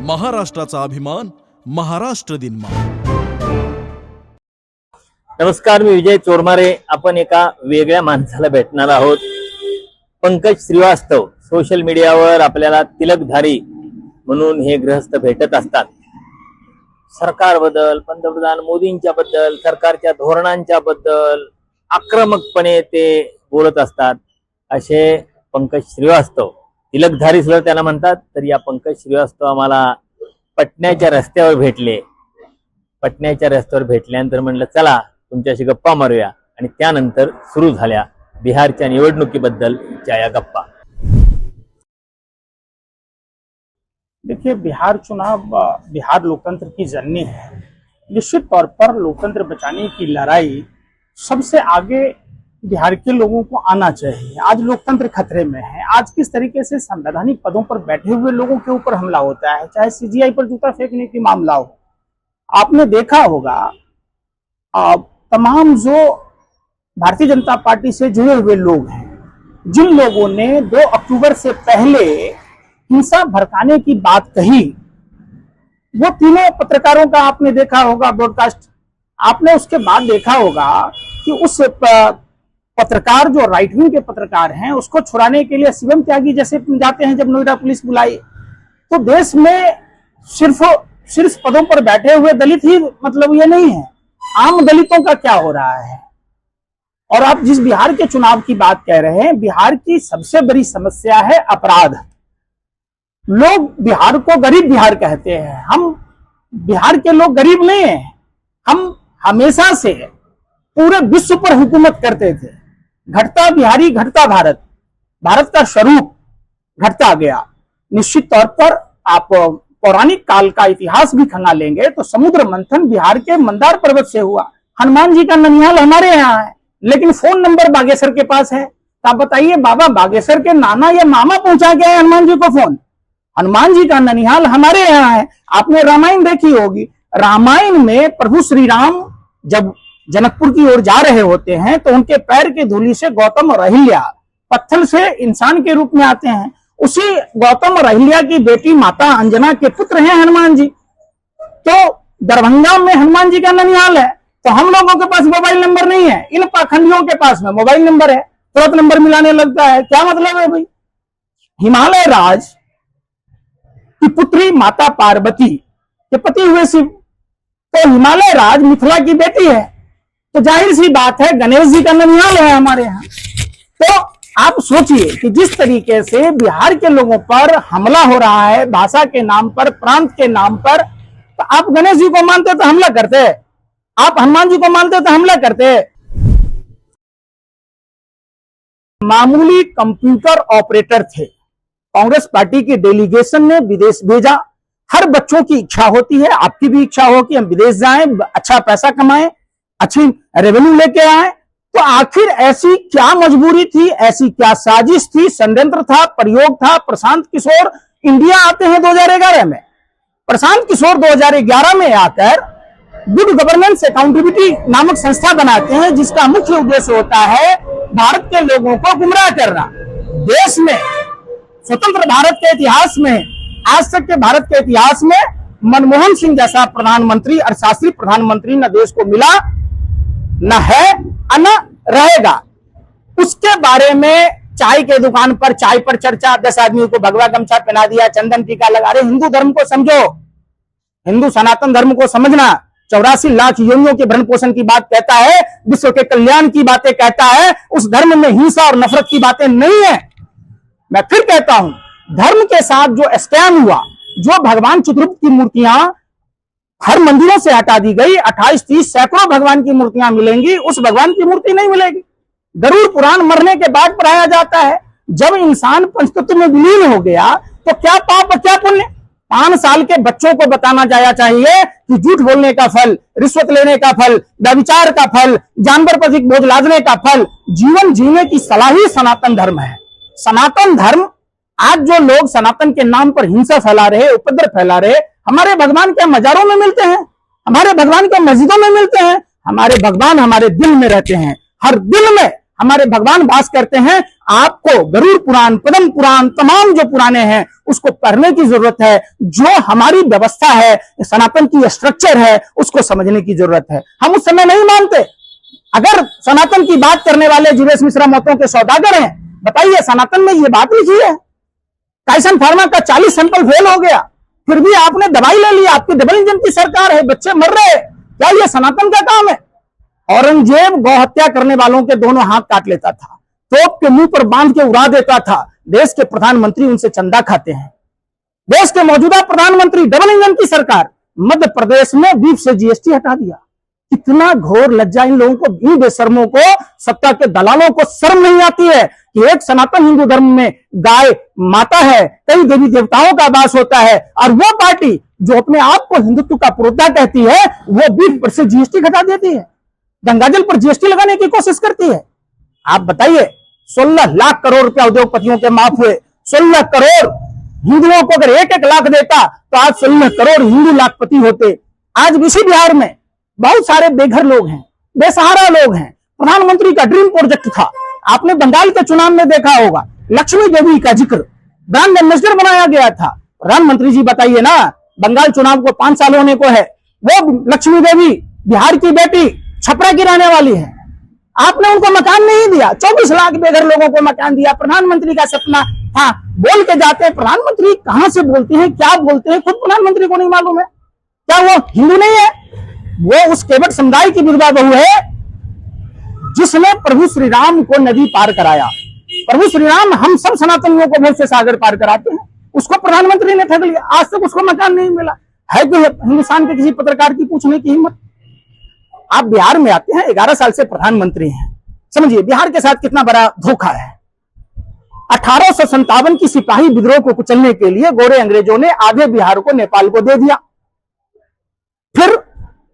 महाराष्ट्राचा अभिमान, महाराष्ट्र दिन मा। नमस्कार, मी विजय चोरमारे। आपण एका वेगळ्या माणसाला भेटणार आहोत। पंकज श्रीवास्तव सोशल मीडियावर आपल्याला तिलकधारी म्हणून हे गृहस्थ भेटत असतात। सरकारबद्दल, पंतप्रधान मोदींच्या बद्दल, सरकारच्या धोरणांच्या बद्दल आक्रमकपणे ते बोलत असतात। असे पंकज श्रीवास्तव, तिलकधारी सुद्धा त्यांना म्हणतात। तर या पंकज श्रीवास्तव आम्हाला पटण्याच्या रस्त्यावर भेटले। पटण्याच्या रस्त्यावर भेटल्यानंतर म्हणलं चला तुमच्याशी गप्पा मारूया, आणि त्यानंतर सुरू झाल्या बिहारच्या निवडणुकीबद्दलच्या या गप्पा। देखिए, बिहार चुनाव बिहार लोकतंत्र की जननी है। निश्चित तौर पर लोकतंत्र बचाने की लड़ाई सबसे आगे बिहार के लोगों को आना चाहिए। आज लोकतंत्र खतरे में है। आज किस तरीके से संवैधानिक पदों पर बैठे हुए लोगों के ऊपर हमला होता है, चाहे सीजीआई पर जूता फेंकने की मामला हो। आपने देखा होगा तमाम जो भारतीय जनता पार्टी से जुड़े हुए लोग हैं, जिन लोगों ने 2 अक्टूबर से पहले हिंसा भड़काने की बात कही, वो तीनों पत्रकारों का आपने देखा होगा ब्रॉडकास्ट। आपने उसके बाद देखा होगा कि उस पत्रकार जो राइट विंग के पत्रकार हैं, उसको छुड़ाने के लिए शिवम त्यागी जैसे जाते हैं। जब नोएडा पुलिस बुलाई तो देश में सिर्फ पदों पर बैठे हुए दलित ही मतलब ये नहीं है, आम दलितों का क्या हो रहा है। और आप जिस बिहार के चुनाव की बात कह रहे हैं, बिहार की सबसे बड़ी समस्या है अपराध। लोग बिहार को गरीब बिहार कहते हैं। हम बिहार के लोग गरीब नहीं हैं। हम हमेशा से पूरे विश्व पर हुकूमत करते थे। घटता बिहारी घटता भारत, भारत का स्वरूप घटता गया। निश्चित तौर पर आप पौराणिक काल का इतिहास भी खंगालेंगे तो समुद्र मंथन बिहार के मंदार पर्वत से हुआ। हनुमान जी का ननिहाल हमारे यहाँ है, लेकिन फोन नंबर बागेश्वर के पास है। तो आप बताइए, बाबा बागेश्वर के नाना या मामा पहुंचा के हनुमान जी को फोन। हनुमान जी का ननिहाल हमारे यहाँ है। आपने रामायण देखी होगी। रामायण में प्रभु श्री राम जब जनकपुर की ओर जा रहे होते हैं तो उनके पैर की धूलि से गौतम और अहिल्या पत्थर से इंसान के रूप में आते हैं। उसी गौतम और अहिल्या की बेटी माता अंजना के पुत्र हैं हनुमान जी। तो दरभंगा में हनुमान जी का ननिहाल है। तो हम लोगों के पास मोबाइल नंबर नहीं है, इन पाखंडियों के पास में मोबाइल नंबर है, तुरंत नंबर मिलाने लगता है। क्या मतलब है भाई? हिमालय राज की पुत्री माता पार्वती के पति हुए शिव, तो हिमालय राज मिथिला की बेटी है। तो जाहिर सी बात है गणेश जी का ननिहाल है हमारे यहाँ। तो आप सोचिए कि जिस तरीके से बिहार के लोगों पर हमला हो रहा है भाषा के नाम पर, प्रांत के नाम पर, तो आप गणेश जी को मानते तो हमला करते, आप हनुमान जी को मानते तो हमला करते। मामूली कंप्यूटर ऑपरेटर थे। कांग्रेस पार्टी की डेलीगेशन ने विदेश भेजा। हर बच्चों की इच्छा होती है, आपकी भी इच्छा हो कि हम विदेश जाएं, अच्छा पैसा कमाएं, अच्छी रेवेन्यू लेके आए। तो आखिर ऐसी क्या मजबूरी थी, ऐसी क्या साजिश थी, षड्यंत्र था, प्रयोग था? प्रशांत किशोर इंडिया आते हैं 2011 में। प्रशांत किशोर 2011 में आकर गुड गवर्नेंस अकाउंटेबिलिटी नामक संस्था बनाते हैं, जिसका मुख्य उद्देश्य होता है भारत के लोगों को गुमराह करना। देश में स्वतंत्र भारत के इतिहास में, आज तक के भारत के इतिहास में मनमोहन सिंह जैसा प्रधानमंत्री, अर्थशास्त्री प्रधानमंत्री न देश को मिला, न है, न रहेगा। उसके बारे में चाय के दुकान पर चाय पर चर्चा, 10 आदमियों को भगवा गमछा पहना दिया, चंदन टीका लगा रहे। हिंदू धर्म को समझो, हिंदू सनातन धर्म को समझना। 84 लाख योनियों के भरण पोषण की बात कहता है, विश्व के कल्याण की बातें कहता है। उस धर्म में हिंसा और नफरत की बातें नहीं है। मैं फिर कहता हूं, धर्म के साथ जो स्कैम हुआ, जो भगवान चित्रगुप्त की मूर्तियां हर मंदिरों से हटा दी गई, 28-30 सैकड़ों भगवान की मूर्तियां मिलेंगी, उस भगवान की मूर्ति नहीं मिलेगी। गरुड़ पुराण मरने के बाद पढ़ाया जाता है। जब इंसान पंचतत्व में विलीन हो गया तो क्या पाप और क्या पुण्य? 5 साल के बच्चों को बताना जाया चाहिए कि झूठ बोलने का फल, रिश्वत लेने का फल, व्यभिचार का फल, जानवर पर अधिक बोझ लादने का फल, जीवन जीने की सलाह ही सनातन धर्म है। सनातन धर्म, आज जो लोग सनातन के नाम पर हिंसा फैला रहे, उपद्रव फैला रहे, हमारे भगवान क्या मजारों में मिलते हैं? हमारे भगवान क्या मस्जिदों में मिलते हैं? हमारे भगवान हमारे दिल में रहते हैं। हर दिल में हमारे भगवान वास करते हैं। आपको गरुड़ पुराण, पद्म पुराण, तमाम जो पुराने हैं उसको पढ़ने की जरूरत है। जो हमारी व्यवस्था है, सनातन की स्ट्रक्चर है, उसको समझने की जरूरत है। हम उस समय नहीं मानते। अगर सनातन की बात करने वाले जीवेश मिश्रा मौतों के सौदागर हैं, बताइए सनातन में ये बात लिखी है? टाइसन फार्मा का 40 सैंपल फेल हो गया, फिर भी आपने दवाई ले ली। आपकी डबल इंजन की सरकार है, बच्चे मर रहे, क्या ये सनातन का काम है? औरंगजेब गौ हत्या करने वालों के दोनों हाथ काट लेता था, तोप के मुंह पर बांध के उड़ा देता था। देश के प्रधानमंत्री उनसे चंदा खाते हैं। देश के मौजूदा प्रधानमंत्री, डबल इंजन की सरकार, मध्य प्रदेश में बीफ से जीएसटी हटा दिया। कितना घोर लज्जा इन लोगों को, इन बेशर्मों को, सत्ता के दलालों को शर्म नहीं आती है कि एक सनातन हिंदू धर्म में गाय माता है, कई देवी देवताओं का वास होता है, और वो पार्टी जो अपने आप को हिंदुत्व का पुरोधा कहती है, वो बीफ पर से जीएसटी घटा देती है, गंगाजल पर जीएसटी लगाने की कोशिश करती है। आप बताइए, 16 लाख करोड़ रुपया उद्योगपतियों के माफ हुए। 16 करोड़ हिंदुओं को अगर 1-1 लाख देता तो आज 16 करोड़ हिंदू लाखपति होते। आज इसी बिहार में बहुत सारे बेघर लोग हैं, बेसहारा लोग हैं। प्रधानमंत्री का ड्रीम प्रोजेक्ट था, आपने बंगाल के चुनाव में देखा होगा, लक्ष्मी देवी का जिक्र ब्रांड एम्बेसडर बनाया गया था। प्रधानमंत्री जी बताइए ना, बंगाल चुनाव को 5 साल होने को है, वो लक्ष्मी देवी बिहार की बेटी छपरा की रहने वाली है, आपने उनको मकान नहीं दिया। 24 लाख बेघर लोगों को मकान दिया। प्रधानमंत्री का सपना था, बोल के जाते हैं। प्रधानमंत्री कहां से बोलते हैं, क्या बोलते हैं, खुद प्रधानमंत्री को नहीं मालूम है? क्या वो हिंदू नहीं है? वो उस केवट समुदाय की विधवा बहू है जिसने प्रभु श्री राम को नदी पार कराया। प्रभु श्री राम हम सब सनातनियों को भव से सागर पार कराते हैं, उसको प्रधानमंत्री ने ठग लिया। आज तक उसको मकान नहीं मिला है। कि हिंदुस्तान के किसी पत्रकार की पूछने की हिम्मत? आप बिहार में आते हैं, 11 साल से प्रधानमंत्री हैं, समझिए बिहार के साथ कितना बड़ा धोखा है। 1857 की सिपाही विद्रोह को कुचलने के लिए गोरे अंग्रेजों ने आधे बिहार को नेपाल को दे दिया। फिर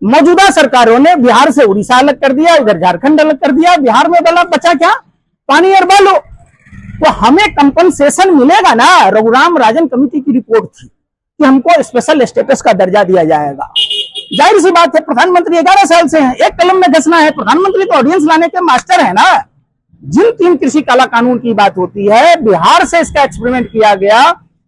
मौजूदा सरकारों ने बिहार से उड़ीसा अलग कर दिया, इधर झारखंड अलग कर दिया। बिहार में बचा क्या? पानी और बालू। तो हमें कंपनसेशन मिलेगा ना। रघुराम राजन कमेटी की रिपोर्ट थी कि हमको स्पेशल स्टेटस का दर्जा दिया जाएगा। जाहिर सी बात है, प्रधानमंत्री 11 साल से हैं, एक कलम में घसना है। प्रधानमंत्री तो ऑडियंस लाने के मास्टर है ना। जिन 3 कृषि काला कानून की बात होती है, बिहार से इसका एक्सपेरिमेंट किया गया।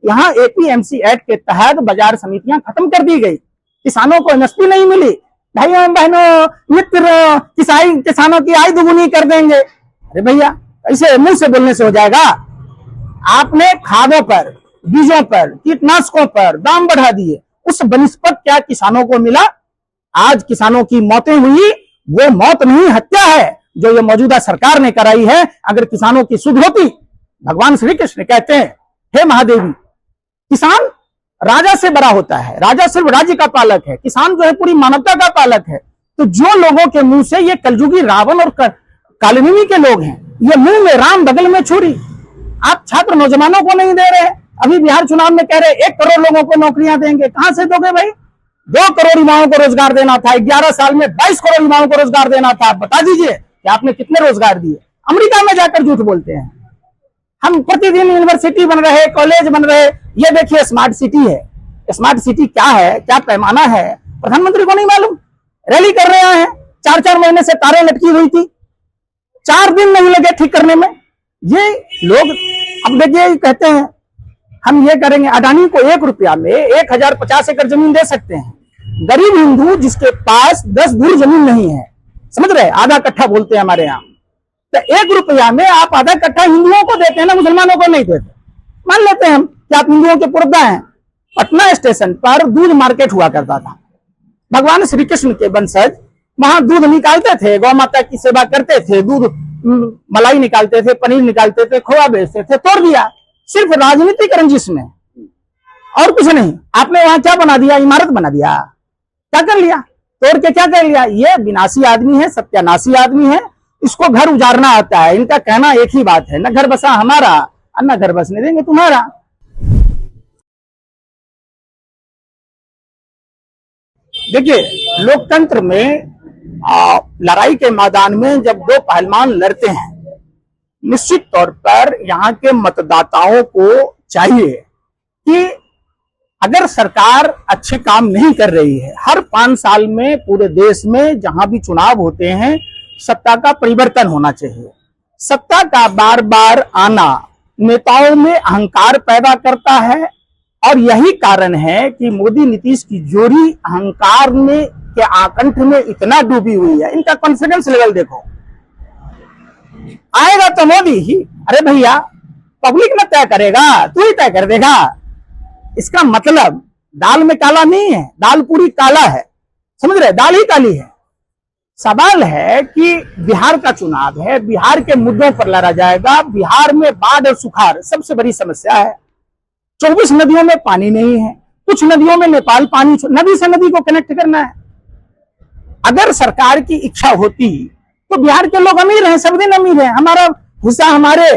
यहाँ एपीएमसी एक्ट के तहत बाजार समितियां खत्म कर दी गई, किसानों को एमएसपी नहीं मिली। भाइयों बहनों मित्रों, किसानों की आय दुगुनी कर देंगे। अरे भैया, ऐसे मुंह से बोलने से हो जाएगा? आपने खादों पर, बीजों पर, कीटनाशकों पर दाम बढ़ा दिए, उस बनिस्पत क्या किसानों को मिला? आज किसानों की मौतें हुई, वो मौत नहीं हत्या है जो ये मौजूदा सरकार ने कराई है। अगर किसानों की सुध होती, भगवान श्री कृष्ण कहते हैं, हे महादेवी, किसान राजा से बड़ा होता है। राजा सिर्फ राज्य का पालक है, किसान जो है पूरी मानवता का पालक है। तो जो लोगों के मुंह से ये कलयुगी रावण और कालनेमी के लोग हैं, ये मुंह में राम बगल में छुरी, आप छात्र नौजवानों को नहीं दे रहे। अभी बिहार चुनाव में कह रहे 1 करोड़ लोगों को नौकरियां देंगे, कहां से दोगे भाई? 2 करोड़ युवाओं को रोजगार देना था, 11 साल में 22 करोड़ युवाओं को रोजगार देना था। बता दीजिए कि आपने कितने रोजगार दिए? अमेरिका में जाकर झूठ बोलते हैं। हम प्रतिदिन यूनिवर्सिटी बन रहे, कॉलेज बन रहे। ये देखिए स्मार्ट सिटी है। स्मार्ट सिटी क्या है, क्या पैमाना है, प्रधानमंत्री को नहीं मालूम। रैली कर रहे हैं, 4-4 महीने से तारें लटकी हुई थी, 4 दिन नहीं लगे ठीक करने में। ये लोग अब देखिए कहते हैं हम ये करेंगे। अडानी को 1 रुपया में 1050 एकड़ जमीन दे सकते हैं। गरीब हिंदू जिसके पास 10 धूर जमीन नहीं है, समझ रहे, आधा कट्ठा बोलते हैं हमारे यहाँ, तो 1 रुपया में आप आधा कट्ठा हिंदुओं को देते हैं ना, मुसलमानों को नहीं देते। मान लेते हैं हम कि आप हिंदुओं के पुरोधा हैं। पटना स्टेशन पर दूध मार्केट हुआ करता था। भगवान श्री कृष्ण के वंशज वहां दूध निकालते थे, गौ माता की सेवा करते थे, दूध मलाई निकालते थे, पनीर निकालते थे, खोआ बेचते थे। तोड़ दिया सिर्फ राजनीतिक रंजिश में, और कुछ नहीं। आपने वहां क्या बना दिया? इमारत बना दिया। क्या कर लिया? तोड़ के क्या कर लिया? ये विनाशी आदमी है, सत्यानाशी आदमी है, इसको घर उजाड़ना आता है। इनका कहना एक ही बात है, न घर बसा हमारा और न घर बसने देंगे तुम्हारा। देखिए, लोकतंत्र में लड़ाई के मैदान में जब 2 पहलवान लड़ते हैं, निश्चित तौर पर यहाँ के मतदाताओं को चाहिए कि अगर सरकार अच्छे काम नहीं कर रही है, हर 5 साल में पूरे देश में जहां भी चुनाव होते हैं, सत्ता का परिवर्तन होना चाहिए। सत्ता का बार बार आना नेताओं में अहंकार पैदा करता है और यही कारण है कि मोदी नीतीश की जोड़ी अहंकार में के आकंठ में इतना डूबी हुई है। इनका कॉन्फिडेंस लेवल देखो, आएगा तो मोदी ही। अरे भैया, पब्लिक में तय करेगा, तू ही तय कर देगा। इसका मतलब दाल में काला नहीं है, दाल पूरी काला है, समझ रहे, दाल ही काली है। सवाल है कि बिहार का चुनाव है, बिहार के मुद्दों पर लड़ा जाएगा। बिहार में बाढ़ और सुखाड़ सबसे बड़ी समस्या है। 24 नदियों में पानी नहीं है, कुछ नदियों में नेपाल पानी, नदी से नदी को कनेक्ट करना है। अगर सरकार की इच्छा होती तो बिहार के लोग अमीर हैं, सब दिन अमीर हैं। हमारा हिस्सा, हमारे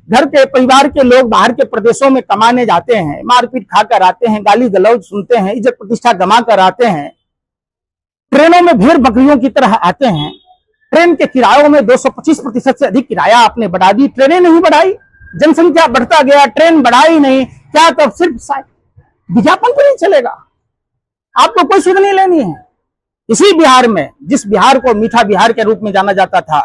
घर के परिवार के लोग बाहर के प्रदेशों में कमाने जाते हैं, मारपीट खाकर आते हैं, गाली गलौज सुनते हैं, इज्जत प्रतिष्ठा गंवा कर आते हैं, ट्रेनों में भेड़ बकरियों की तरह आते हैं। ट्रेन के किरायों में 225% से अधिक किराया आपने बढ़ा दी, ट्रेनें नहीं बढ़ाई, जनसंख्या बढ़ता गया, ट्रेन बढ़ाई नहीं। क्या तो सिर्फ विज्ञापन तो नहीं चलेगा, आपको कोई सुध नहीं लेनी है। इसी बिहार में, जिस बिहार को मीठा बिहार के रूप में जाना जाता था,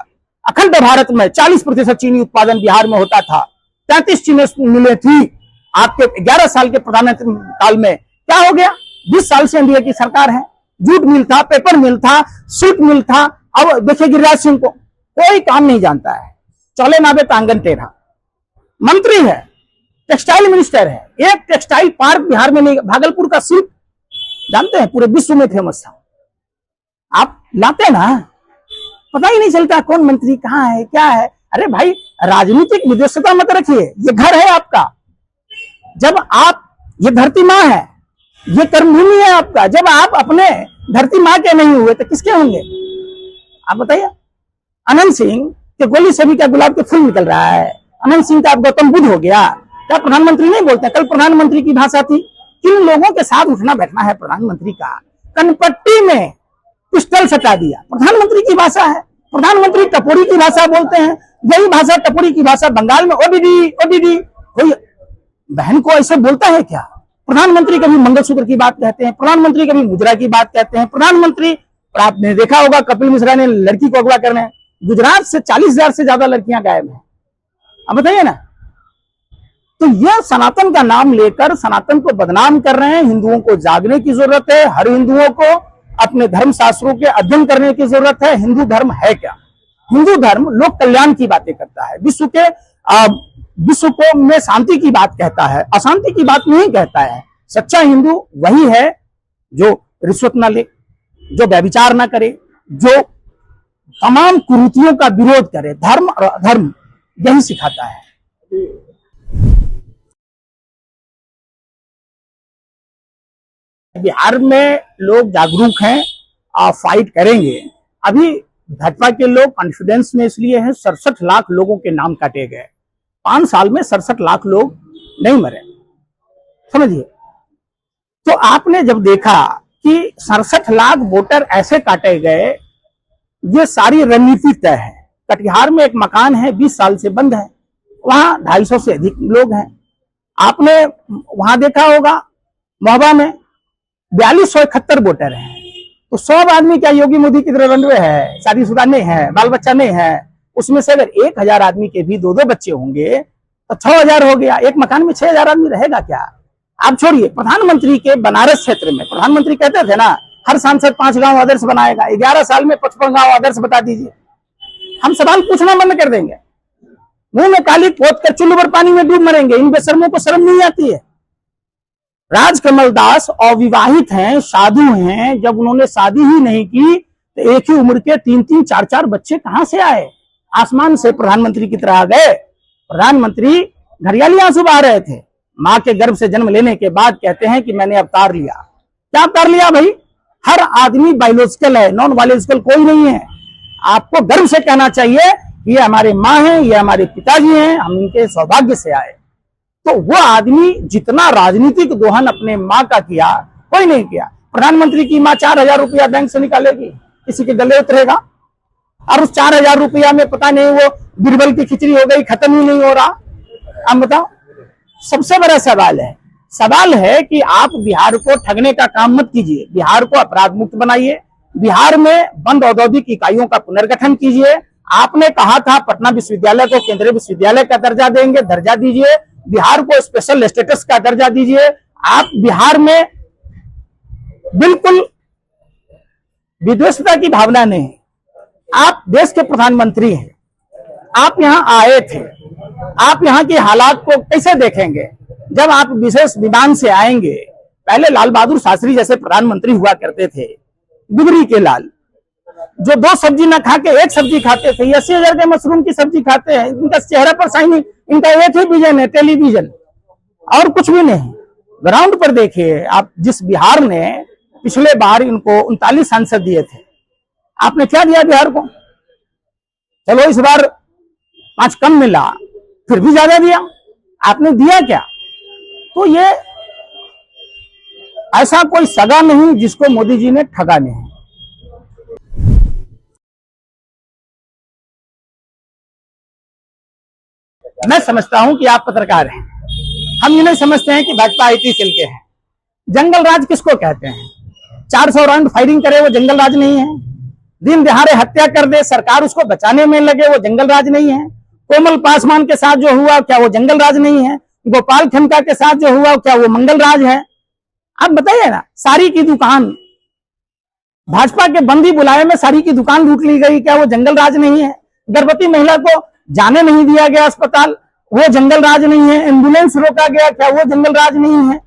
अखंड भारत में 40% चीनी उत्पादन बिहार में होता था, 33 चीनी मिलें थी। आपके 11 साल के प्रधानमंत्री काल में क्या हो गया? 20 साल से एनडीए की सरकार है, जूट मिल था, पेपर मिल था, सिल्क मिल था। अब देखिए गिरिराज सिंह को कोई काम नहीं जानता है, चौले नाबे तांगन टेढ़ा, मंत्री है, टेक्सटाइल मिनिस्टर है, एक टेक्सटाइल पार्क बिहार में नहीं। भागलपुर का सिल्क जानते हैं, पूरे विश्व में फेमस था। आप लाते ना, पता ही नहीं चलता कौन मंत्री कहाँ है, क्या है। अरे भाई, राजनीतिक विद्वेषता मत रखिए, ये घर है आपका। जब आप, ये धरती माँ है, ये कर्मभूमि है आपका। जब आप अपने धरती माँ के नहीं हुए तो किसके होंगे? आप बताइए। अनंत सिंह के गोली से भी क्या गुलाब के फूल निकल रहा है? अनंत सिंह का आप गौतम बुद्ध हो गया? क्या प्रधानमंत्री नहीं बोलते? कल प्रधानमंत्री की भाषा थी, किन लोगों के साथ उठना बैठना है प्रधानमंत्री का? कनपट्टी में पिस्टल सटा दिया, प्रधानमंत्री की भाषा है। प्रधानमंत्री टपोरी की भाषा बोलते हैं, यही भाषा टपोरी की भाषा बंगाल में ओडीडी ओडीडी। कोई बहन को ऐसे बोलता है क्या? प्रधानमंत्री कभी मंगलसूत्र की बात कहते हैं, प्रधानमंत्री कभी मुद्रा की बात कहते हैं। प्रधानमंत्री, और आपने देखा होगा कपिल मिश्रा ने लड़की को अगवा करने, गुजरात से 40,000 से ज्यादा लड़कियां गायब हैं। अब बताइए ना। तो यह सनातन का नाम लेकर सनातन को बदनाम कर रहे हैं। हिंदुओं को जागने की जरूरत है, हर हिंदुओं को अपने धर्म शास्त्रों के अध्ययन करने की जरूरत है। हिंदू धर्म है क्या? हिंदू धर्म लोक कल्याण की बातें करता है, विश्व को में शांति की बात कहता है, अशांति की बात नहीं कहता है। सच्चा हिंदू वही है जो रिश्वत ना ले, जो व्यभिचार ना करे, जो तमाम कुरीतियों का विरोध करे। धर्म और अधर्म यही सिखाता है। बिहार में लोग जागरूक हैं और फाइट करेंगे। अभी भाजपा के लोग कॉन्फिडेंस में इसलिए हैं, 67 लाख लोगों के नाम काटे गए। 5 साल में 67 लाख लोग नहीं मरे, समझिए। तो आपने जब देखा कि 67 लाख वोटर ऐसे काटे गए, ये सारी रणनीति तय है। कटिहार में एक मकान है, 20 साल से बंद है, वहां 250 से अधिक लोग हैं। आपने वहां देखा होगा महोबा में 4271 वोटर हैं। तो 100 आदमी क्या योगी मोदी की तरह रनवे है, शादीशुदा नहीं है, बाल बच्चा नहीं है। उसमें से अगर 1000 आदमी के भी 2-2 बच्चे होंगे तो 6000 हो गया। एक मकान में 6000 आदमी रहेगा क्या? आप छोड़िए, प्रधानमंत्री के बनारस क्षेत्र में प्रधानमंत्री कहते थे ना, हर सांसद 5 गांव आदर्श बनाएगा। 11 साल में 55 गांव आदर्श बता दीजिए। हम सवाल पूछना बंद कर देंगे, मुंह में काली पोत कर चुल्लू भर पानी में डूब मरेंगे। इन बेशर्मों को शर्म नहीं आती है। राजकमल दास अविवाहित हैं, साधु हैं। जब उन्होंने शादी ही नहीं की तो एक ही उम्र के 3-3, 4-4 बच्चे कहां से आए? आसमान से प्रधानमंत्री की तरह आ गए। प्रधानमंत्री घरियाली आंसू बहा रहे थे। मां के गर्भ से जन्म लेने के बाद कहते हैं कि मैंने अवतार लिया। क्या अवतार लिया भाई? हर आदमी बायोलॉजिकल है, नॉन बायोलॉजिकल कोई नहीं है। आपको गर्व से कहना चाहिए ये हमारे माँ हैं, ये हमारे पिताजी हैं, हम इनके सौभाग्य से आए। तो वो आदमी जितना राजनीतिक दोहन अपने माँ का किया, कोई नहीं किया। प्रधानमंत्री की माँ 4000 रुपया बैंक से निकालेगी, किसी के गले उतरेगा। और उस 4000 रुपया में पता नहीं वो बीरबल की खिचड़ी हो गई, खत्म ही नहीं हो रहा। अब बताओ, सबसे बड़ा सवाल है कि आप बिहार को ठगने का काम मत कीजिए। बिहार को अपराध मुक्त बनाइए। बिहार में बंद औद्योगिक इकाइयों का पुनर्गठन कीजिए। आपने कहा था पटना विश्वविद्यालय को केंद्रीय विश्वविद्यालय का दर्जा देंगे, दर्जा दीजिए। बिहार को स्पेशल स्टेटस का दर्जा दीजिए। आप बिहार में बिल्कुल विद्वेषता की भावना नहीं। आप देश के प्रधानमंत्री हैं, आप यहां आए थे, आप यहां के हालात को कैसे देखेंगे? जब आप विशेष विमान से आएंगे, पहले लाल बहादुर शास्त्री जैसे प्रधानमंत्री हुआ करते थे, गुगरी के लाल, जो 2 सब्जी ना खा के 1 सब्जी खाते थे, 80,000 के मशरूम की सब्जी खाते हैं। इनका चेहरा पर शाइनिंग, इनका एक ही विजन है, टेलीविजन, और कुछ भी नहीं। ग्राउंड पर देखिए आप, जिस बिहार ने पिछले बार इनको 39 सांसद दिए थे, आपने क्या दिया बिहार को? चलो इस बार 5 कम मिला, फिर भी ज्यादा दिया, आपने दिया क्या? तो ये ऐसा कोई सगा नहीं जिसको मोदी जी ने ठगा नहीं। मैं समझता हूं कि आप पत्रकार हैं, हम ये नहीं समझते हैं कि भाजपा आईटी सेल के हैं। जंगल राज किसको कहते हैं? 400 राउंड फायरिंग करे वो जंगल राज नहीं है। दिन दहाड़े हत्या कर दे, सरकार उसको बचाने में लगे, वो जंगल राज नहीं है। कोमल पासवान के साथ जो हुआ, क्या वो जंगल राज नहीं है? गोपाल खेमका के साथ जो हुआ, क्या वो मंगल राज है? आप बताइए ना। साड़ी की दुकान, भाजपा के बंदी बुलाए में साड़ी की दुकान लूट ली गई, क्या वो जंगल राज नहीं है? गर्भवती महिला को जाने नहीं दिया गया अस्पताल, वो जंगल राज नहीं है? एम्बुलेंस रोका गया, क्या वो जंगल राज नहीं है?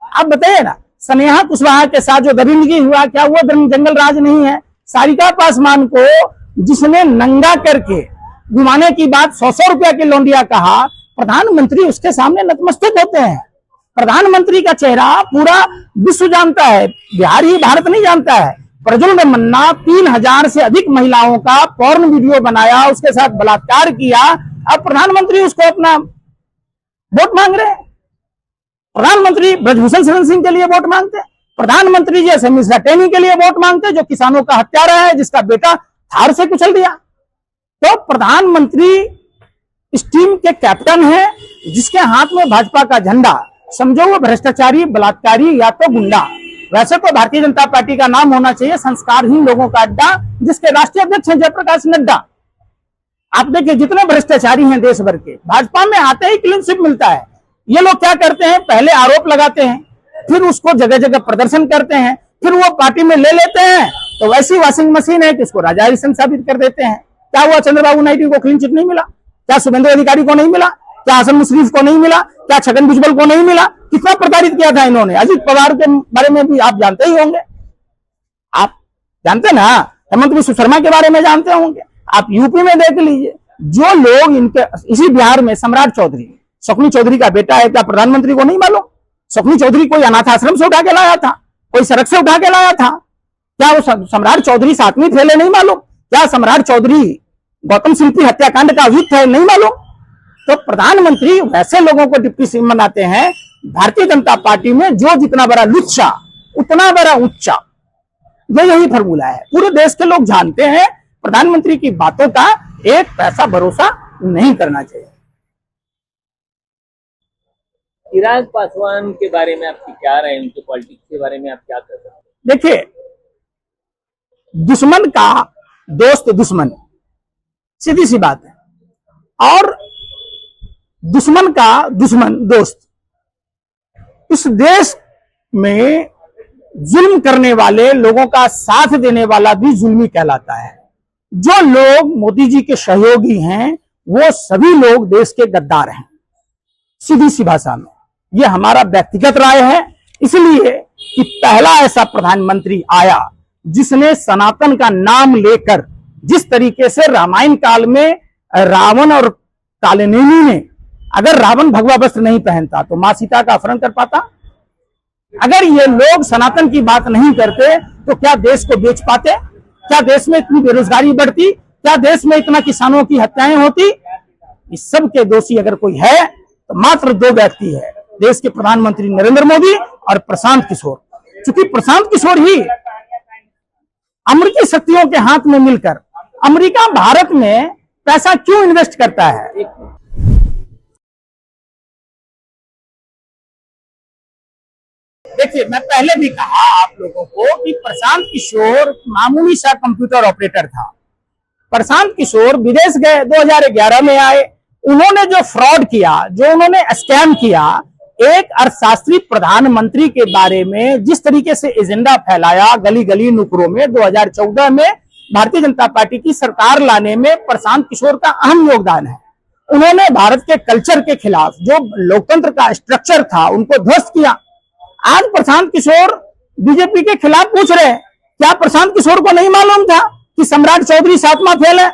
आप बताइए ना। स्नेहा कुशवाहा के साथ जो दरिंदगी हुआ, क्या वो जंगल राज नहीं है? सारिका पासवान को जिसने नंगा करके घुमाने की बात 100 रुपया की लौंडिया कहा, प्रधानमंत्री उसके सामने नतमस्तक होते हैं। प्रधानमंत्री का चेहरा पूरा विश्व जानता है, बिहार ही भारत नहीं जानता है। प्रज्वल मन्ना 3000 से अधिक महिलाओं का पॉर्न वीडियो बनाया, उसके साथ बलात्कार किया, अब प्रधानमंत्री उसको अपना वोट मांग रहे हैं। प्रधानमंत्री ब्रजभूषण शरण सिंह के लिए वोट मांगते हैं, प्रधानमंत्री जी मिश्रा टेनी के लिए वोट मांगते हैं, जो किसानों का हत्यारा है, जिसका बेटा थार से कुचल दिया। तो प्रधानमंत्री इस टीम के कैप्टन है, जिसके हाथ में भाजपा का झंडा। समझो वो भ्रष्टाचारी, बलात्कारी या तो गुंडा। वैसे तो भारतीय जनता पार्टी का नाम होना चाहिए संस्कारहीन लोगों का अड्डा, जिसके राष्ट्रीय अध्यक्ष हैं जयप्रकाश नड्डा। आप देखिए जितने भ्रष्टाचारी हैं देश भर के, भाजपा में आते ही क्लीन स्वीप मिलता है। ये लोग क्या करते हैं, पहले आरोप लगाते हैं, फिर उसको जगह जगह प्रदर्शन करते हैं, फिर वो पार्टी में ले लेते हैं, तो वैसी वॉशिंग मशीन है कि उसको राजा हरिश्चंद्र साबित कर देते हैं। क्या हुआ, चंद्रबाबू नायडू को क्लीन चिट नहीं मिला? क्या शुभेंदु अधिकारी को नहीं मिला? क्या हसन मुश्रीफ को नहीं मिला? क्या छगन भुजबल को नहीं मिला? कितना प्रताड़ित किया था इन्होंने। अजीत पवार के बारे में भी आप जानते ही होंगे, आप जानते ना, हेमंत बिस्व शर्मा के बारे में जानते होंगे। आप यूपी में देख लीजिए, जो लोग इनके, इसी बिहार में सम्राट चौधरी, शकुनी चौधरी का बेटा है, क्या प्रधानमंत्री को नहीं मालूम? शकुनी चौधरी कोई अनाथ आश्रम से उठा के लाया था, कोई सड़क से उठा के लाया था? क्या वो सम्राट चौधरी 7वीं फेल है, नहीं मालूम? क्या सम्राट चौधरी गौतम शिल्पी हत्याकांड का अभियुक्त है, नहीं मालूम? तो प्रधानमंत्री वैसे लोगों को डिप्टी सीएम बनाते हैं। भारतीय जनता पार्टी में जो जितना बड़ा लुच्चा उतना बड़ा उच्चा, यही फॉर्मूला है। पूरे देश के लोग जानते हैं, प्रधानमंत्री की बातों का एक पैसा भरोसा नहीं करना चाहिए। चिराग पासवान के बारे में आपकी क्या राय है, उनके पॉलिटिक्स के बारे में आप क्या कर सकते हैं? देखिए, दुश्मन का दोस्त दुश्मन, सीधी सी बात है, और दुश्मन का दुश्मन दोस्त। इस देश में जुल्म करने वाले लोगों का साथ देने वाला भी जुल्मी कहलाता है। जो लोग मोदी जी के सहयोगी हैं, वो सभी लोग देश के गद्दार हैं, सीधी सी भाषा में। ये हमारा व्यक्तिगत राय है, इसलिए कि पहला ऐसा प्रधानमंत्री आया जिसने सनातन का नाम लेकर, जिस तरीके से रामायण काल में रावण और कालनेमी ने, अगर रावण भगवा वस्त्र नहीं पहनता तो मां सीता का अपहरण कर पाता? अगर ये लोग सनातन की बात नहीं करते तो क्या देश को बेच पाते? क्या देश में इतनी बेरोजगारी बढ़ती? क्या देश में इतना किसानों की हत्याएं होती? इस सब के दोषी अगर कोई है तो मात्र 2 व्यक्ति है, देश के प्रधानमंत्री नरेंद्र मोदी और प्रशांत किशोर। क्योंकि प्रशांत किशोर ही अमेरिकी शक्तियों के हाथ में मिलकर, अमेरिका भारत में पैसा क्यों इन्वेस्ट करता है? देखिए, मैं पहले भी कहा आप लोगों को कि प्रशांत किशोर मामूली सा कंप्यूटर ऑपरेटर था, प्रशांत किशोर विदेश गए, 2011 में आए, उन्होंने जो फ्रॉड किया, जो उन्होंने स्कैम किया, एक अर्थशास्त्री प्रधानमंत्री के बारे में जिस तरीके से एजेंडा फैलाया गली गली नुकरों में, 2014 में भारतीय जनता पार्टी की सरकार लाने में प्रशांत किशोर का अहम योगदान है। उन्होंने भारत के कल्चर के खिलाफ, जो लोकतंत्र का स्ट्रक्चर था, उनको ध्वस्त किया। आज प्रशांत किशोर बीजेपी के खिलाफ पूछ रहे हैं। क्या प्रशांत किशोर को नहीं मालूम था कि सम्राट चौधरी सातवां फेल है?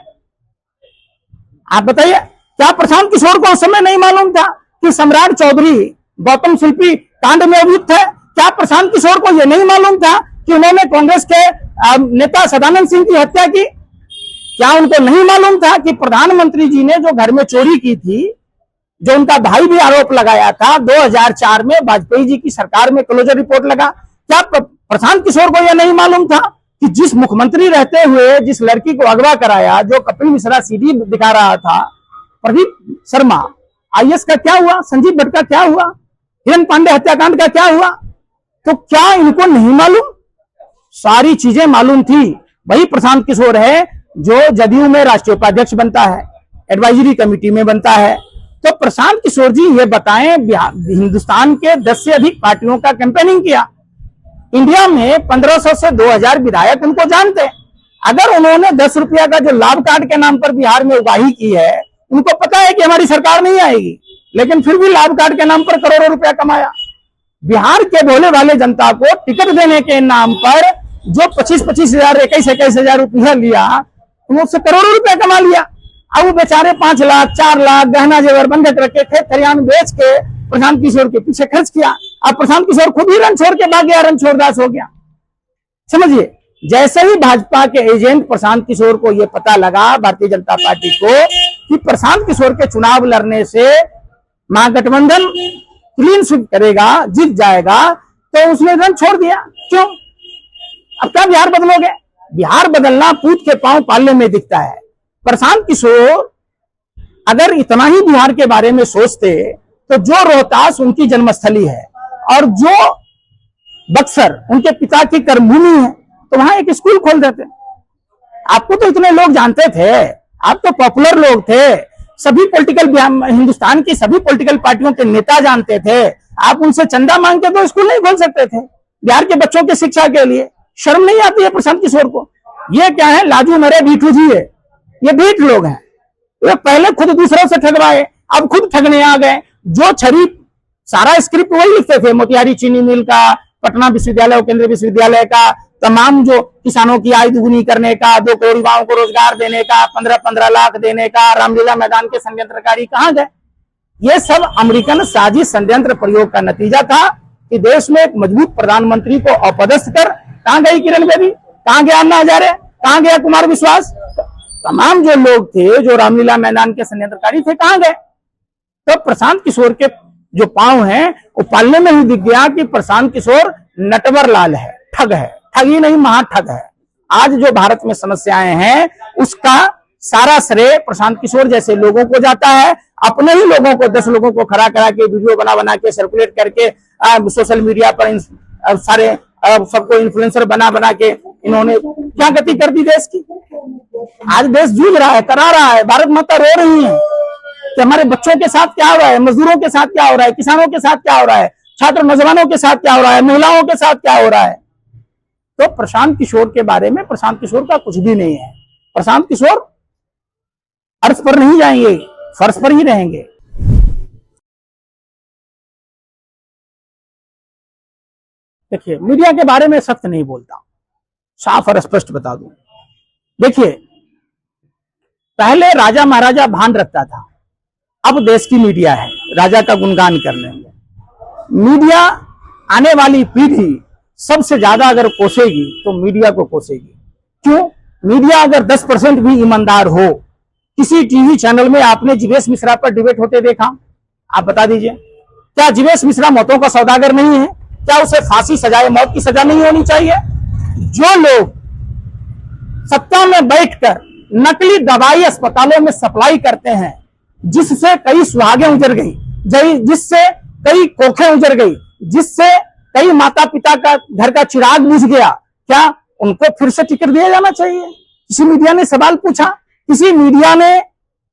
आप बताइए, क्या प्रशांत किशोर को उस समय नहीं मालूम था कि सम्राट चौधरी गौतम शिल्पी कांड में अभियुक्त है? क्या प्रशांत किशोर को यह नहीं मालूम था कि उन्होंने कांग्रेस के नेता सदानंद सिंह की हत्या की? क्या उनको नहीं मालूम था कि प्रधानमंत्री जी ने जो घर में चोरी की थी, जो उनका भाई भी आरोप लगाया था, 2004 में वाजपेयी जी की सरकार में क्लोजर रिपोर्ट लगा? क्या प्रशांत किशोर को यह नहीं मालूम था कि जिस मुख्यमंत्री रहते हुए जिस लड़की को अगवा कराया, जो कपिल मिश्रा सीडी दिखा रहा था, प्रदीप शर्मा आईएएस का क्या हुआ? संजीव भट्ट का क्या हुआ? हिरन पांडे हत्याकांड का क्या हुआ? तो क्या इनको नहीं मालूम? सारी चीजें मालूम थी। वही प्रशांत किशोर है जो जदयू में राष्ट्रीय उपाध्यक्ष बनता है, एडवाइजरी कमेटी में बनता है। तो प्रशांत किशोर जी ये बताएं, हिंदुस्तान के 10 से अधिक पार्टियों का कैंपेनिंग किया, इंडिया में 1500 से 2000 विधायक उनको जानते हैं। अगर उन्होंने 10 रुपया का जो लाभ कार्ड के नाम पर बिहार में उगाही की है, उनको पता है कि हमारी सरकार नहीं आएगी, लेकिन फिर भी लाभ कार्ड के नाम पर करोड़ों रुपया कमाया। बिहार के भोले वाले जनता को टिकट देने के नाम पर जो 25-25 हजार 21-21 हजार रुपया लिया, उससे करोड़ों रुपया कमा लिया। अब वो बेचारे 5 लाख 4 लाख गहना जेवर बंधक रखे, खेत खलिहान बेच के प्रशांत किशोर के पीछे खर्च किया। अब प्रशांत किशोर खुद ही रन छोड़ के भाग गया, रन छोड़दास हो गया। समझिए, जैसे ही भाजपा के एजेंट प्रशांत किशोर को यह पता लगा, भारतीय जनता पार्टी को, कि प्रशांत किशोर के चुनाव लड़ने से महागठबंधन क्लीन स्वीप करेगा, जीत जाएगा, तो उसने रन छोड़ दिया। क्यों? अब क्या बिहार बदलोगे? बिहार बदलना पूत के पांव पालने में दिखता है। प्रशांत किशोर अगर इतना ही बिहार के बारे में सोचते, तो जो रोहतास उनकी जन्मस्थली है और जो बक्सर उनके पिता की कर्मभूमि है, तो वहां एक स्कूल खोल देते। आपको तो इतने लोग जानते थे, आप तो पॉपुलर लोग थे, सभी पॉलिटिकल हिंदुस्तान की सभी पॉलिटिकल पार्टियों के नेता जानते थे। आप उनसे चंदा मांग के तो स्कूल नहीं खोल सकते थे बिहार के बच्चों की शिक्षा के लिए? शर्म नहीं आती है प्रशांत किशोर को? ये क्या है, लाजू मरे भीठू जी है, ये भीठ लोग हैं। वे पहले खुद दूसरों से ठगवाए, अब खुद ठगने आ गए। जो छरी सारा स्क्रिप्ट वही लिखते थे, मोतिहारी चीनी मिल का, पटना विश्वविद्यालय और केंद्रीय विश्वविद्यालय का, तमाम जो किसानों की आय दुगुनी करने का, 2 करोड़ युवाओं को रोजगार देने का, 15-15 लाख देने का, रामलीला मैदान के षड्यंत्रकारी कहां गए? ये सब अमेरिकन साजिश षड्यंत्र प्रयोग का नतीजा था कि देश में एक मजबूत प्रधानमंत्री को अपदस्थ कर कहां गई किरण बेदी, कहां गया अन्ना हजारे, कहां गया कुमार विश्वास, तमाम जो लोग थे, जो रामलीला मैदान के षड्यंत्रकारी थे, कहां गए? तो प्रशांत किशोर के जो पांव हैं, वो पालने में ही दिख गया कि प्रशांत किशोर नटवर लाल है, ठग है, ठग ही नहीं महाठग है। आज जो भारत में समस्याएं हैं, उसका सारा श्रेय प्रशांत किशोर जैसे लोगों को जाता है। अपने ही लोगों को, 10 लोगों को खड़ा करा के, वीडियो बना के सर्कुलेट करके सोशल मीडिया पर सारे सबको इन्फ्लुएंसर बना के इन्होंने क्या गति कर दी देश की। आज देश जूझ रहा है, करा रहा है, भारत माता रो रही है कि हमारे बच्चों के साथ क्या हो रहा है, मजदूरों के साथ क्या हो रहा है, किसानों के साथ क्या हो रहा है, छात्र नौजवानों के साथ क्या हो रहा है, महिलाओं के साथ क्या हो रहा है। तो प्रशांत किशोर के बारे में, प्रशांत किशोर का कुछ भी नहीं है। प्रशांत किशोर अर्थ पर नहीं जाएंगे, फर्श पर ही रहेंगे। देखिए, मीडिया के बारे में सख्त नहीं बोलता, साफ और स्पष्ट बता दूं। देखिए, पहले राजा महाराजा भान रखता था, अब देश की मीडिया है राजा का गुणगान करने में। मीडिया आने वाली पीढ़ी सबसे ज्यादा अगर कोसेगी तो मीडिया को कोसेगी। क्यों? मीडिया अगर 10% भी ईमानदार हो, किसी टीवी चैनल में आपने जीवेश मिश्रा पर डिबेट होते देखा? आप बता दीजिए, क्या जीवेश मिश्रा मौतों का सौदागर नहीं है? क्या उसे फांसी सजाए, मौत की सजा नहीं होनी चाहिए? जो लोग सत्ता में बैठकर नकली दवाई अस्पतालों में सप्लाई करते हैं, जिससे कई सुहागें उजड़ गई, जिससे कई कोखें उजड़ गई, जिससे कई माता पिता का घर का चिराग बुझ गया, क्या उनको फिर से टिकट दिया जाना चाहिए? किसी मीडिया ने सवाल पूछा। किसी मीडिया ने,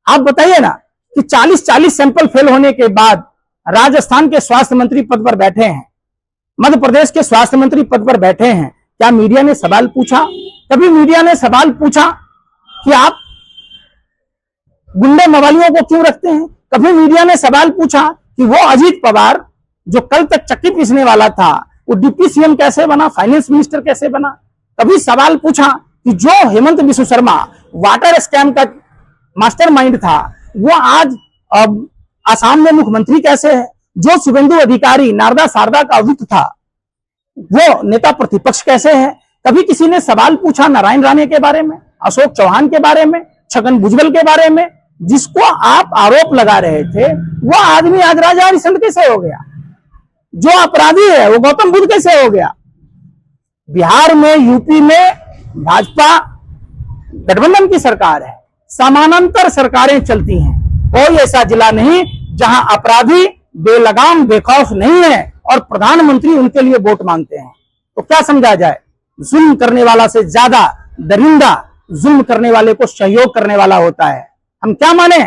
आप बताइए ना, कि 40-40 सैंपल फेल होने के बाद राजस्थान के स्वास्थ्य मंत्री पद पर बैठे हैं, मध्य प्रदेश के स्वास्थ्य मंत्री पद पर बैठे हैं, क्या मीडिया ने सवाल पूछा? कभी मीडिया ने सवाल पूछा कि आप गुंडे मवालियों को क्यों रखते हैं? कभी मीडिया ने सवाल पूछा कि वो अजीत पवार जो कल तक चक्की पीसने वाला था, वो डिप्टी सीएम कैसे बना, फाइनेंस मिनिस्टर कैसे बना? कभी सवाल पूछा कि जो हेमंत बिस्व शर्मा वाटर स्कैम का मास्टरमाइंड था, वो आज आसाम में मुख्यमंत्री कैसे है? जो शुभेंदु अधिकारी नारदा शारदा का अवित था, वो नेता प्रतिपक्ष कैसे है? कभी किसी ने सवाल पूछा नारायण राणे के बारे में, अशोक चौहान के बारे में, छगन भुजबल के बारे में? जिसको आप आरोप लगा रहे थे, वो आदमी आज राजा हरिश्चंद्र कैसे हो गया? जो अपराधी है वो गौतम बुद्ध कैसे हो गया? बिहार में, यूपी में भाजपा गठबंधन की सरकार है, समानांतर सरकारें चलती हैं। कोई ऐसा जिला नहीं जहां अपराधी बेलगाम बेखौफ नहीं है और प्रधानमंत्री उनके लिए वोट मांगते हैं। तो क्या समझा जाए? जुल्म करने वाला से ज्यादा दरिंदा जुल्म करने वाले को सहयोग करने वाला होता है। हम क्या माने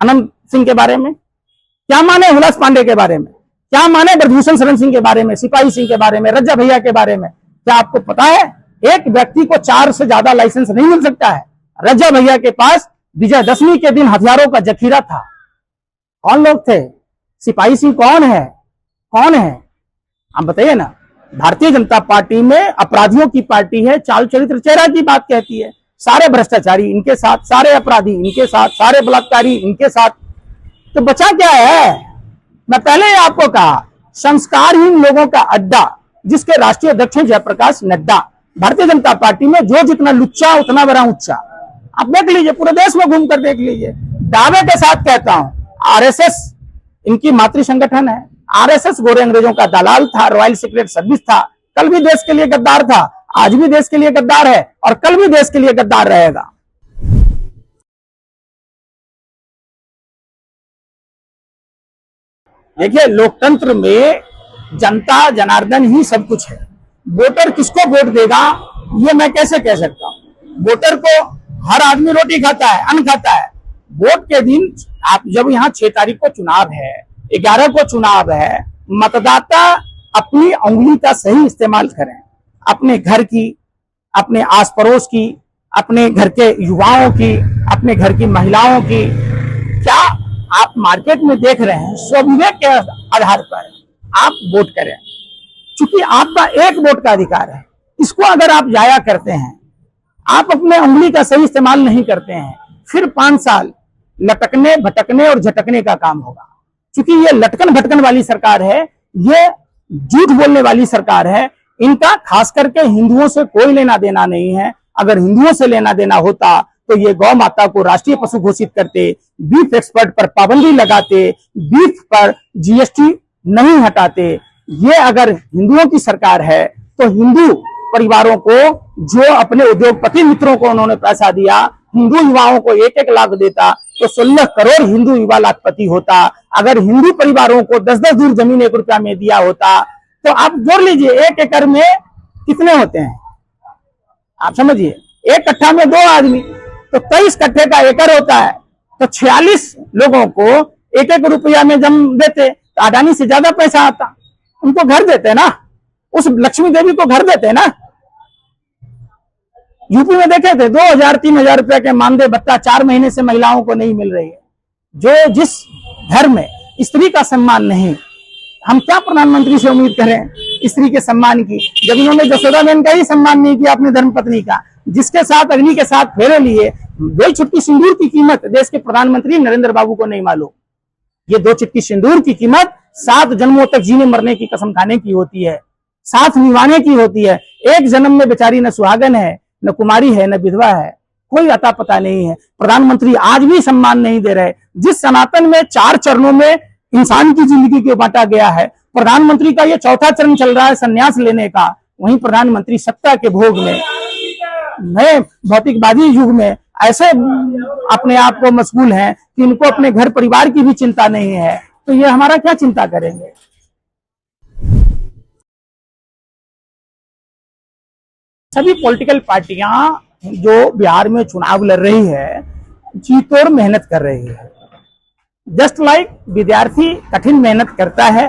अनंत सिंह के बारे में, क्या माने हुलास पांडे के बारे में, क्या माने ब्रजभूषण शरण सिंह के बारे में, सिपाही सिंह के बारे में, रज्जा भैया के बारे में? क्या आपको पता है एक व्यक्ति को 4 से ज्यादा लाइसेंस नहीं मिल सकता है? रज्जा भैया के पास विजयदशमी के दिन हथियारों का जखीरा था। कौन लोग थे? सिपाही सिंह कौन है? कौन है? आप बताइए ना। भारतीय जनता पार्टी में अपराधियों की पार्टी है, चाल चरित्र चेहरा की बात कहती है। सारे भ्रष्टाचारी इनके साथ, सारे अपराधी इनके साथ, सारे बलात्कारी इनके साथ। तो बचा क्या है? मैं पहले ही आपको कहा, संस्कारहीन लोगों का अड्डा, जिसके राष्ट्रीय अध्यक्ष हैं जयप्रकाश नड्डा। भारतीय जनता पार्टी में जो जितना लुच्चा उतना बड़ा ऊंचा। आप देख लीजिए, पूरे देश में घूमकर देख लीजिए। दावे के साथ कहता हूं, आरएसएस इनकी मातृ संगठन है। आरएसएस गोरे अंग्रेजों का दलाल था, रॉयल सीक्रेट सर्विस था, कल भी देश के लिए गद्दार था, आज भी देश के लिए गद्दार है और कल भी देश के लिए गद्दार रहेगा। देखिए, लोकतंत्र में जनता जनार्दन ही सब कुछ है। वोटर किसको वोट देगा ये मैं कैसे कह सकता हूं? वोटर को हर आदमी रोटी खाता है, अन्न खाता है। वोट के दिन आप जब यहाँ 6 तारीख को चुनाव है, 11 को चुनाव है, मतदाता अपनी उंगली का सही इस्तेमाल करें। अपने घर की, अपने आस पड़ोस की, अपने घर के युवाओं की, अपने घर की महिलाओं की। क्या आप मार्केट में देख रहे हैं, स्वविवेक के आधार पर आप वोट करें, क्योंकि आपका एक वोट का अधिकार है। इसको अगर आप जाया करते हैं, आप अपने उंगली का सही इस्तेमाल नहीं करते हैं, फिर 5 साल लटकने भटकने और झटकने का काम होगा। क्योंकि ये लटकन भटकन वाली सरकार है, ये झूठ बोलने वाली सरकार है। इनका खास करके हिंदुओं से कोई लेना देना नहीं है। अगर हिंदुओं से लेना देना होता तो ये गौ माता को राष्ट्रीय पशु घोषित करते, बीफ एक्सपर्ट पर पाबंदी लगाते, बीफ पर जीएसटी नहीं हटाते। ये अगर हिंदुओं की सरकार है तो हिंदू परिवारों को, जो अपने उद्योगपति मित्रों को उन्होंने पैसा दिया, हिंदू युवाओं को 1-1 लाख देता तो 16 करोड़ हिंदू युवा लाखपति होता। अगर हिंदू परिवारों को 10-10 दूर जमीन 1 रुपया में दिया होता तो आप जोड़ लीजिए 1 एकड़ में कितने होते हैं, आप समझिए। 1 कट्ठा में 2 आदमी, तो 23 कट्ठे का एकड़ होता है। तो 46 लोगों को 1-1 रुपया में जम देते तो अडानी से ज्यादा पैसा आता। उनको घर देते ना, उस लक्ष्मी देवी को घर देते ना। यूपी में देखे थे 2000-3000 रुपए के मानदेय भत्ता 4 महीने से महिलाओं को नहीं मिल रही है। जो जिस घर में स्त्री का सम्मान नहीं, हम क्या प्रधानमंत्री से उम्मीद करें स्त्री के सम्मान की, जब इन्होंने जसोदा बहन का ही सम्मान नहीं किया अपनी धर्मपत्नी का, जिसके साथ अग्नि के साथ फेरे लिए। 2 चुटकी सिंदूर की कीमत देश के प्रधानमंत्री नरेंद्र बाबू को नहीं मालूम। ये 2 चुटकी सिंदूर की कीमत 7 जन्मों तक जीने मरने की कसम खाने की होती है, साथ निभाने की होती है। एक जन्म में बेचारी न सुहागन है, न कुमारी है, न विधवा है, कोई अता पता नहीं है। प्रधानमंत्री आज भी सम्मान नहीं दे रहे। जिस सनातन में 4 चरणों में इंसान की जिंदगी को बांटा गया है, प्रधानमंत्री का ये 4था चरण चल रहा है संन्यास लेने का। वहीं प्रधानमंत्री सत्ता के भोग में, नए भौतिकवादी युग में ऐसे अपने आप को मशगूल हैं कि इनको अपने घर परिवार की भी चिंता नहीं है। तो ये हमारा क्या चिंता करेंगे? सभी पॉलिटिकल पार्टियां जो बिहार में चुनाव लड़ रही है जी तोड़ मेहनत कर रही है। जस्ट लाइक विद्यार्थी कठिन मेहनत करता है,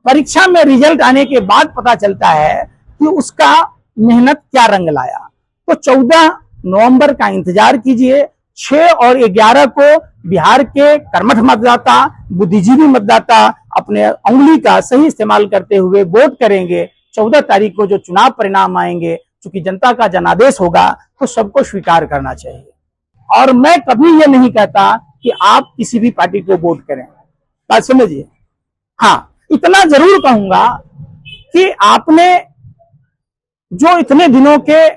परीक्षा में रिजल्ट आने के बाद पता चलता है कि उसका मेहनत क्या रंग लाया। तो 14 नवंबर का इंतजार कीजिए। 6 और 11 को बिहार के कर्मठ मतदाता, बुद्धिजीवी मतदाता अपने उंगली का सही इस्तेमाल करते हुए वोट करेंगे। 14 तारीख को जो चुनाव परिणाम आएंगे, चूंकि जनता का जनादेश होगा, तो सबको स्वीकार करना चाहिए। और मैं कभी ये नहीं कहता कि आप किसी भी पार्टी को वोट करें, बात समझिए। हाँ, इतना जरूर कहूंगा कि आपने जो इतने दिनों के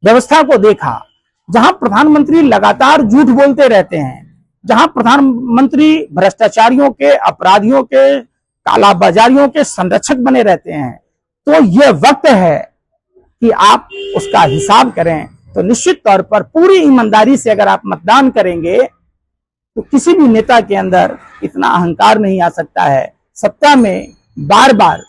व्यवस्था को देखा, जहां प्रधानमंत्री लगातार झूठ बोलते रहते हैं, जहां प्रधानमंत्री भ्रष्टाचारियों के, अपराधियों के, कालाबाजारियों के संरक्षक बने रहते हैं, तो यह वक्त है कि आप उसका हिसाब करें। तो निश्चित तौर पर पूरी ईमानदारी से अगर आप मतदान करेंगे तो किसी भी नेता के अंदर इतना अहंकार नहीं आ सकता है। सत्ता में बार बार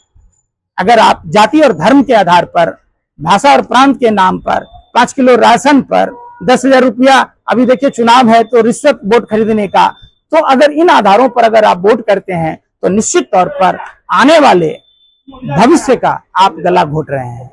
अगर आप जाति और धर्म के आधार पर, भाषा और प्रांत के नाम पर, 5 किलो राशन पर 10,000 रुपया, अभी देखिए चुनाव है तो रिश्वत वोट खरीदने का, तो अगर इन आधारों पर अगर आप वोट करते हैं तो निश्चित तौर पर आने वाले भविष्य का आप गला घोट रहे हैं।